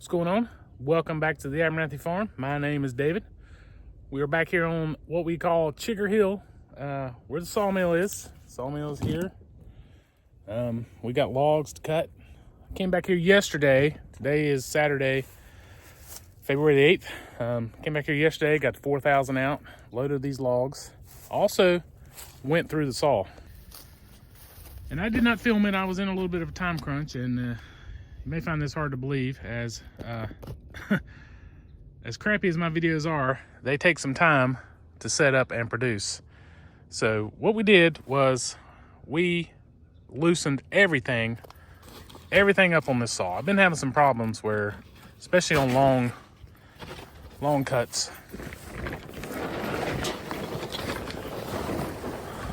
What's going on? Welcome back to the Abernathy Farm. My name is David. We are back here on what we call Chigger Hill, where the sawmill is. Sawmill is here. We got logs to cut. I came back here yesterday. Today is Saturday, February the 8th. Came back here yesterday, got 4,000 out, loaded these logs. Also went through the saw. And I did not film it. I was in a little bit of a time crunch, and you may find this hard to believe, as as crappy as my videos are, they take some time to set up and produce. So what we did was we loosened everything up on this saw. I've been having some problems where, especially on long cuts,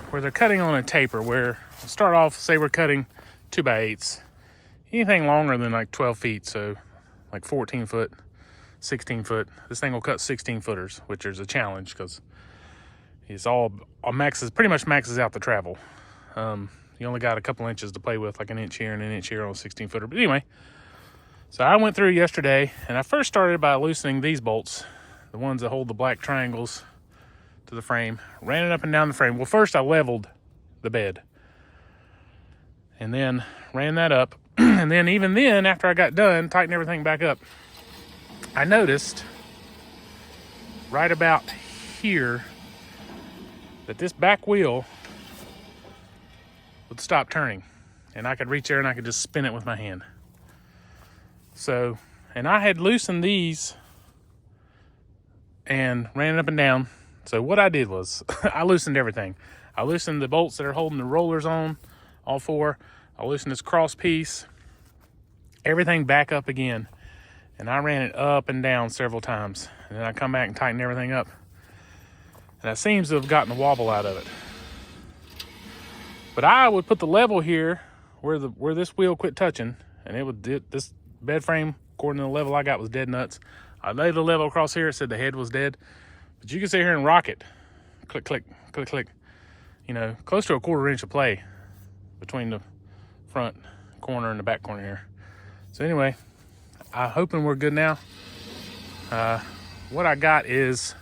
where they're cutting on a taper, where we'll start off, say we're cutting 2x8s. Anything longer than like 12 feet, so like 14 foot, 16 foot. This thing will cut 16 footers, which is a challenge because it's all pretty much maxes out the travel. You only got a couple inches to play with, like an inch here and an inch here on a 16 footer. But anyway, so I went through yesterday, and I first started by loosening these bolts, the ones that hold the black triangles to the frame. Ran it up and down the frame. Well, first I leveled the bed, and then ran that up. And then even then, after I got done, tightened everything back up, I noticed right about here that this back wheel would stop turning, and I could reach there and I could just spin it with my hand. So, and I had loosened these and ran it up and down. So what I did was I loosened everything. I loosened the bolts that are holding the rollers on, all four. I loosened this cross piece, everything back up again, and I ran it up and down several times. And then I come back and tighten everything up, and that seems to have gotten the wobble out of it. But I would put the level here where this wheel quit touching, and it would this bed frame, according to the level I got, was dead nuts. I laid the level across here. It said the head was dead, but you can sit here and rock it, click, click, click, click. You know, close to a 1/4 inch of play between the front corner and the back corner here. So anyway, I'm hoping we're good now. What I got is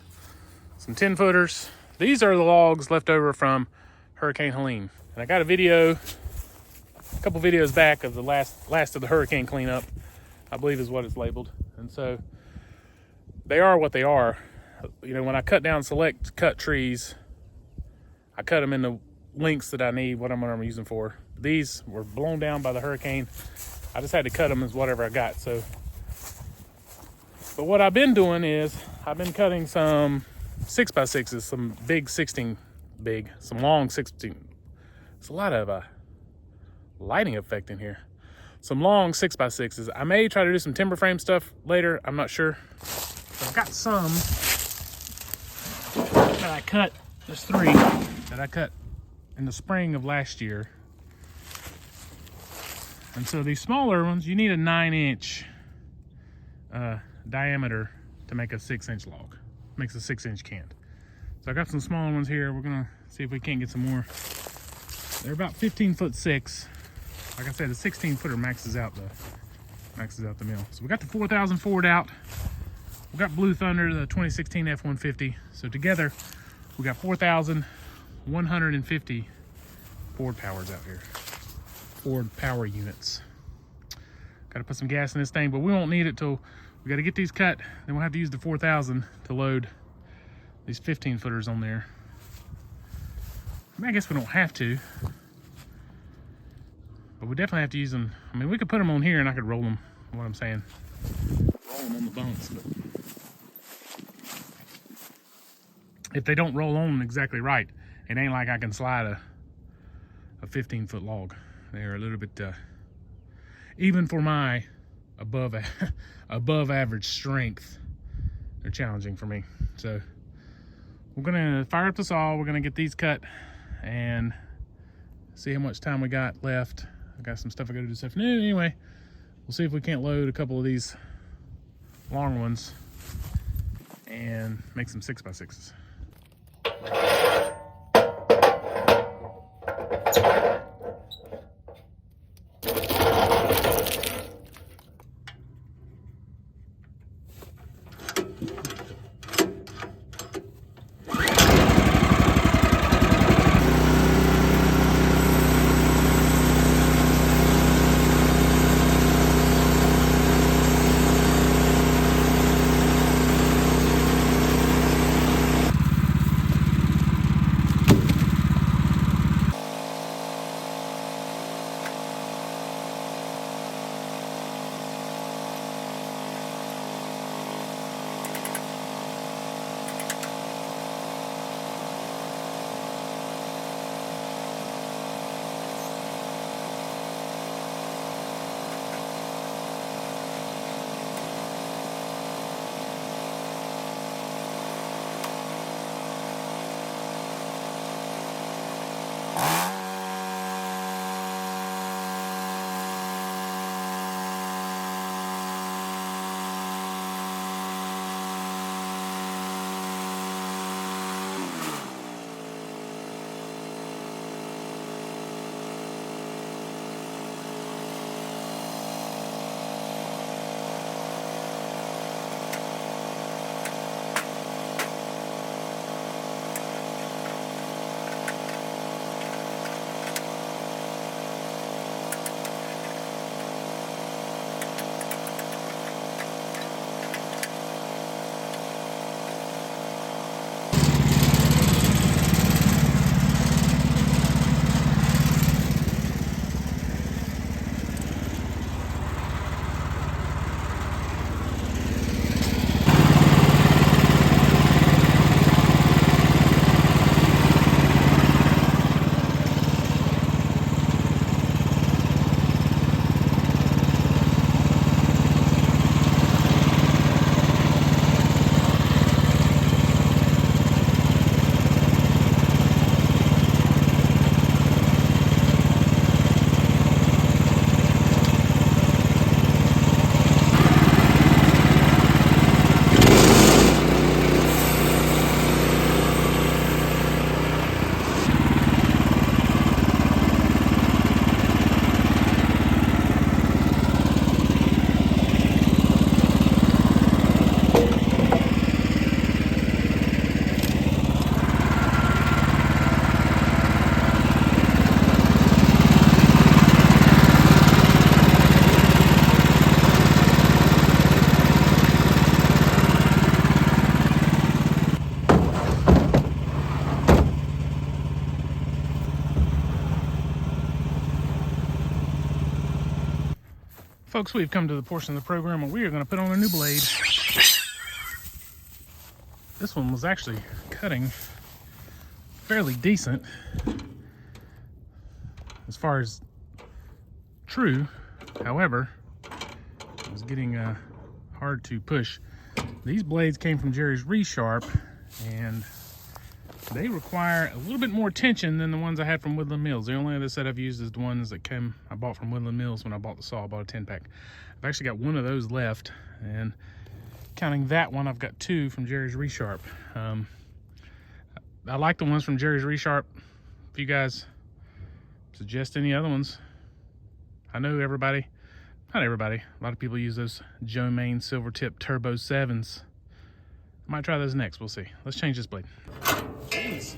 some 10 footers. These are the logs left over from Hurricane Helene. And I got a couple videos back of the last of the hurricane cleanup, I believe is what it's labeled. And so they are what they are. You know, when I cut down select cut trees, I cut them in the lengths that I need, what I'm using for. These were blown down by the hurricane. I just had to cut them as whatever I got. So, but what I've been doing is I've been cutting some 6x6s, some big 16 big, some long 16. It's a lot of lighting effect in here. Some long 6x6s. I may try to do some timber frame stuff later. I'm not sure. But I've got some that I cut. There's 3 that I cut in the spring of last year. And so these smaller ones, you need a 9-inch diameter to make a 6-inch log. Makes a 6-inch cant. So I got some smaller ones here. We're gonna see if we can't get some more. They're about 15'6". Like I said, the 16 footer maxes out the mill. So we got the 4,000 Ford out. We got Blue Thunder, the 2016 F-150. So together, we got 4,150 Ford powers out here. Ford power units. Got to put some gas in this thing, but we won't need it till we got to get these cut. Then we'll have to use the 4,000 to load these 15 footers on there. I mean, I guess we don't have to, but we definitely have to use them. I mean, we could put them on here and I could roll them. What I'm saying, roll them on the bunks. But if they don't roll on exactly right, it ain't like I can slide a 15-foot log. They're a little bit, even for my above average strength, they're challenging for me. So we're gonna fire up the saw. We're gonna get these cut and see how much time we got left. I got some stuff I gotta do this afternoon. Anyway, we'll see if we can't load a couple of these long ones and make some 6x6s. Folks, we've come to the portion of the program where we are going to put on a new blade. This one was actually cutting fairly decent as far as true. However, it was getting hard to push. These blades came from Jerry's Resharp, and they require a little bit more tension than the ones I had from Woodland Mills. The only other set I've used is the ones that I bought from Woodland Mills when I bought the saw. I bought a 10-pack. I've actually got one of those left, and counting that one, I've got 2 from Jerry's Resharp. I like the ones from Jerry's Resharp. If you guys suggest any other ones, I know everybody, not everybody, a lot of people use those Joe Main Silver Tip Turbo 7s. I might try those next, we'll see. Let's change this blade. Jeez.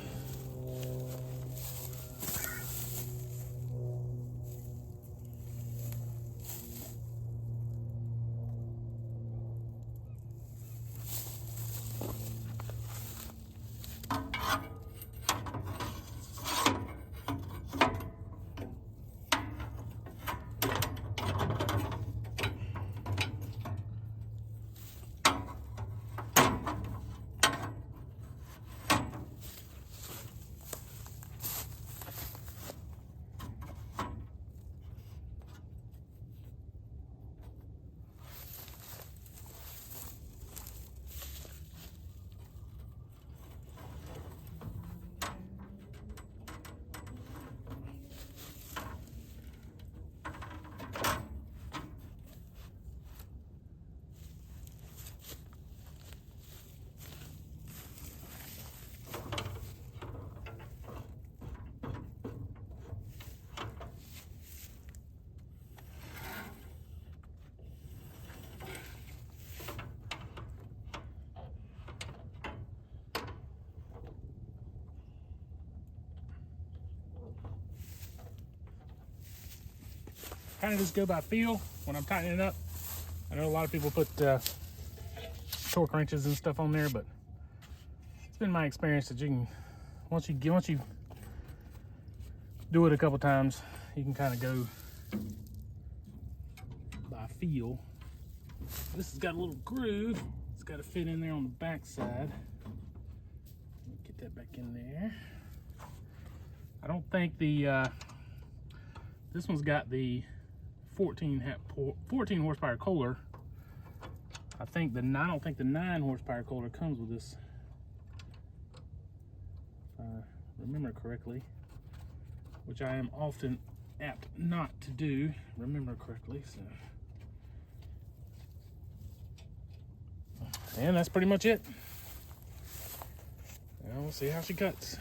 Kind of just go by feel when I'm tightening it up. I know a lot of people put torque wrenches and stuff on there, but it's been my experience that you can, once you do it a couple times, you can kind of go by feel. This has got a little groove. It's got to fit in there on the back side. Get that back in there. I don't think the this one's got the 14 horsepower Kohler. I don't think the 9 horsepower Kohler comes with this, if I remember correctly, which I am often apt not to do, remember correctly. So, and that's pretty much it. Now we'll see how she cuts.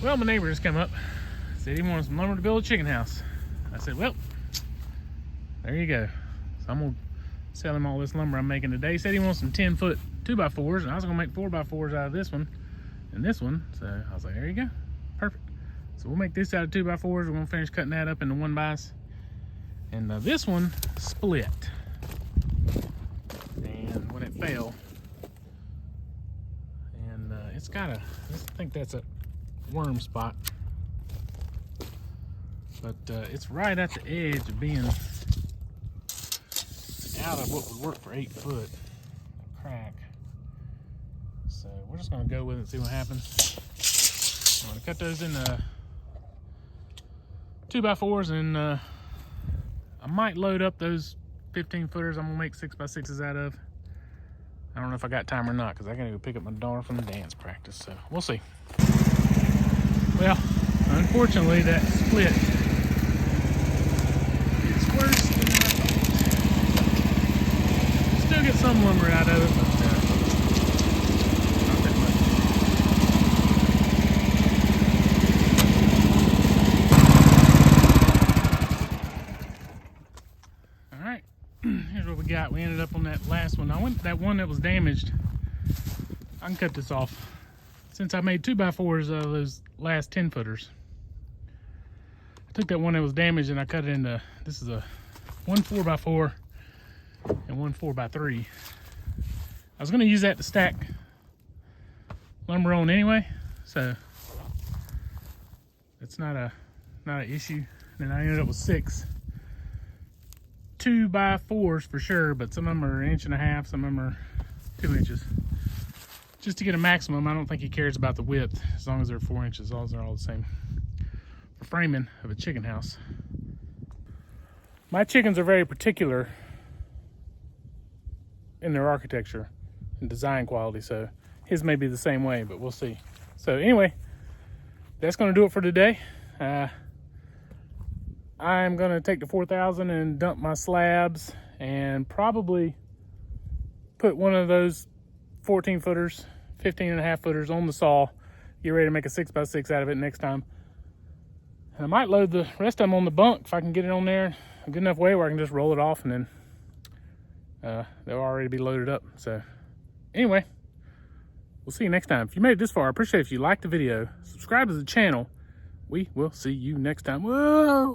Well, my neighbor just come up, said he wanted some lumber to build a chicken house. I said, well, there you go. So I'm gonna sell him all this lumber I'm making today. He said he wants some 10-foot 2x4s, and I was gonna make 4x4s out of this one and this one. So I was like, there you go, perfect. So we'll make this out of 2x4s. We're gonna finish cutting that up into 1x. And this one split. And when it fell, and it's got I think that's a worm spot, but it's right at the edge of being out of what would work for 8 foot crack. So we're just gonna go with it and see what happens. I'm gonna cut those in 2x4s, and I might load up those 15 footers I'm gonna make 6x6s out of. I don't know if I got time or not, because I gotta go pick up my daughter from the dance practice, so we'll see. Well, unfortunately, that split is worse than I thought. Still get some lumber out of it, but not that got. We ended up on that last one. That one that was damaged. I can cut this off. Since I made 2x4s of those last 10 footers. I took that one that was damaged and I cut it into, this is one 4x4 and one 4x3. I was gonna use that to stack lumber on anyway, so it's not an issue. And I ended up with 6 2x4s for sure, but some of them are 1.5 inches, some of them are 2 inches. Just to get a maximum. I don't think he cares about the width as long as they're 4 inches, as long as they're all the same. For framing of a chicken house. My chickens are very particular in their architecture and design quality, so his may be the same way, but we'll see. So anyway, that's gonna do it for today. I'm gonna take the 4,000 and dump my slabs and probably put one of those 14 footers, 15.5 footers on the saw, get ready to make a 6x6 out of it next time. And I might load the rest of them on the bunk if I can get it on there a good enough way where I can just roll it off and then they'll already be loaded up. So anyway, we'll see you next time. If you made it this far, I appreciate if you liked the video, subscribe to the channel. We will see you next time. Whoa!